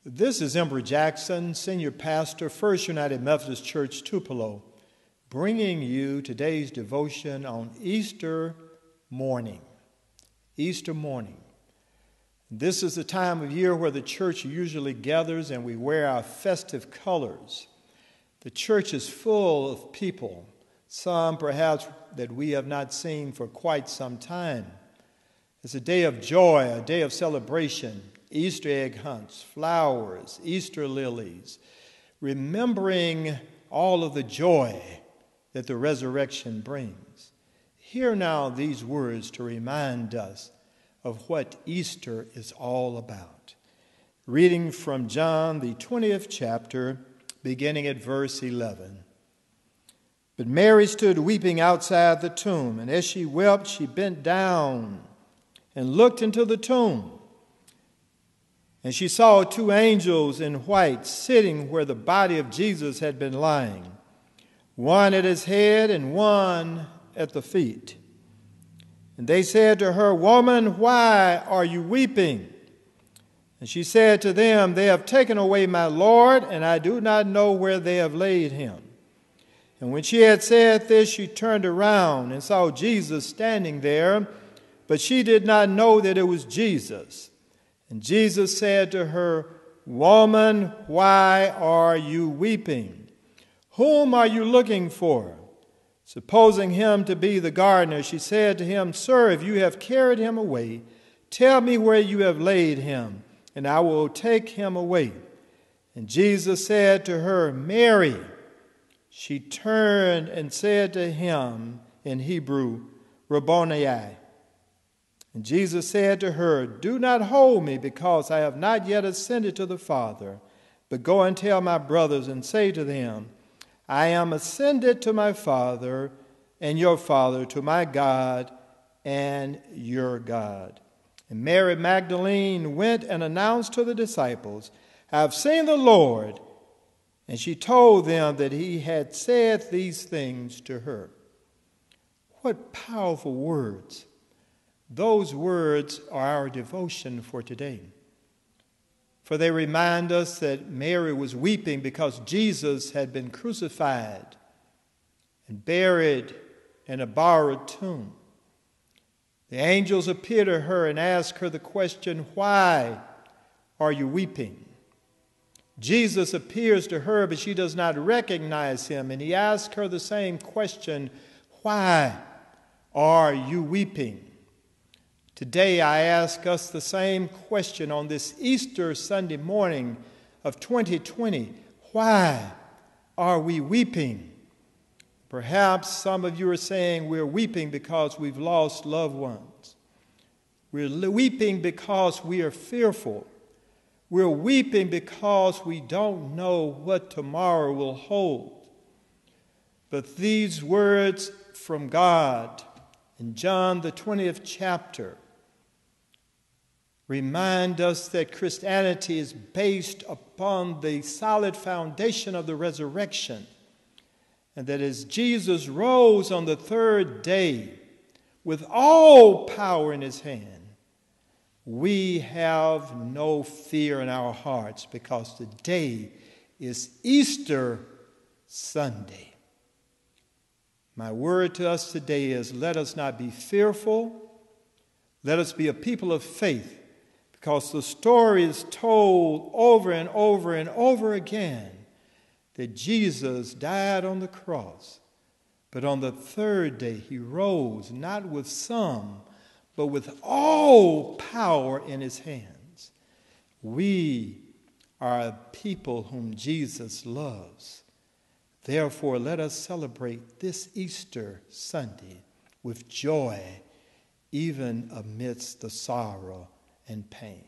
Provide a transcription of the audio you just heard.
This is Embra Jackson, Senior Pastor, First United Methodist Church, Tupelo, bringing you today's devotion on Easter morning. Easter morning. This is the time of year where the church usually gathers and we wear our festive colors. The church is full of people, some perhaps that we have not seen for quite some time. It's a day of joy, a day of celebration, Easter egg hunts, flowers, Easter lilies, remembering all of the joy that the resurrection brings. Hear now these words to remind us of what Easter is all about. Reading from John, the 20th chapter, beginning at verse 11. But Mary stood weeping outside the tomb, and as she wept, she bent down and looked into the tomb. And she saw two angels in white sitting where the body of Jesus had been lying, one at his head and one at the feet. And they said to her, "Woman, why are you weeping?" And she said to them, "They have taken away my Lord, and I do not know where they have laid him." And when she had said this, she turned around and saw Jesus standing there, but she did not know that it was Jesus. And Jesus said to her, "Woman, why are you weeping? Whom are you looking for?" Supposing him to be the gardener, she said to him, "Sir, if you have carried him away, tell me where you have laid him, and I will take him away." And Jesus said to her, "Mary." She turned and said to him in Hebrew, "Rabboni." And Jesus said to her, "Do not hold me, because I have not yet ascended to the Father, but go and tell my brothers and say to them, I am ascended to my Father and your Father, to my God and your God." And Mary Magdalene went and announced to the disciples, "I have seen the Lord." And she told them that he had said these things to her. What powerful words. Those words are our devotion for today. For they remind us that Mary was weeping because Jesus had been crucified and buried in a borrowed tomb. The angels appear to her and ask her the question, "Why are you weeping?" Jesus appears to her, but she does not recognize him, and he asks her the same question, "Why are you weeping?" Today I ask us the same question on this Easter Sunday morning of 2020. Why are we weeping? Perhaps some of you are saying we're weeping because we've lost loved ones. We're weeping because we are fearful. We're weeping because we don't know what tomorrow will hold. But these words from God in John the 20th chapter remind us that Christianity is based upon the solid foundation of the resurrection, and that as Jesus rose on the third day with all power in his hand, we have no fear in our hearts because today is Easter Sunday. My word to us today is, let us not be fearful. Let us be a people of faith, because the story is told over and over and over again that Jesus died on the cross, but on the third day he rose, not with some, but with all power in his hands. We are a people whom Jesus loves. Therefore, let us celebrate this Easter Sunday with joy, even amidst the sorrow and pain.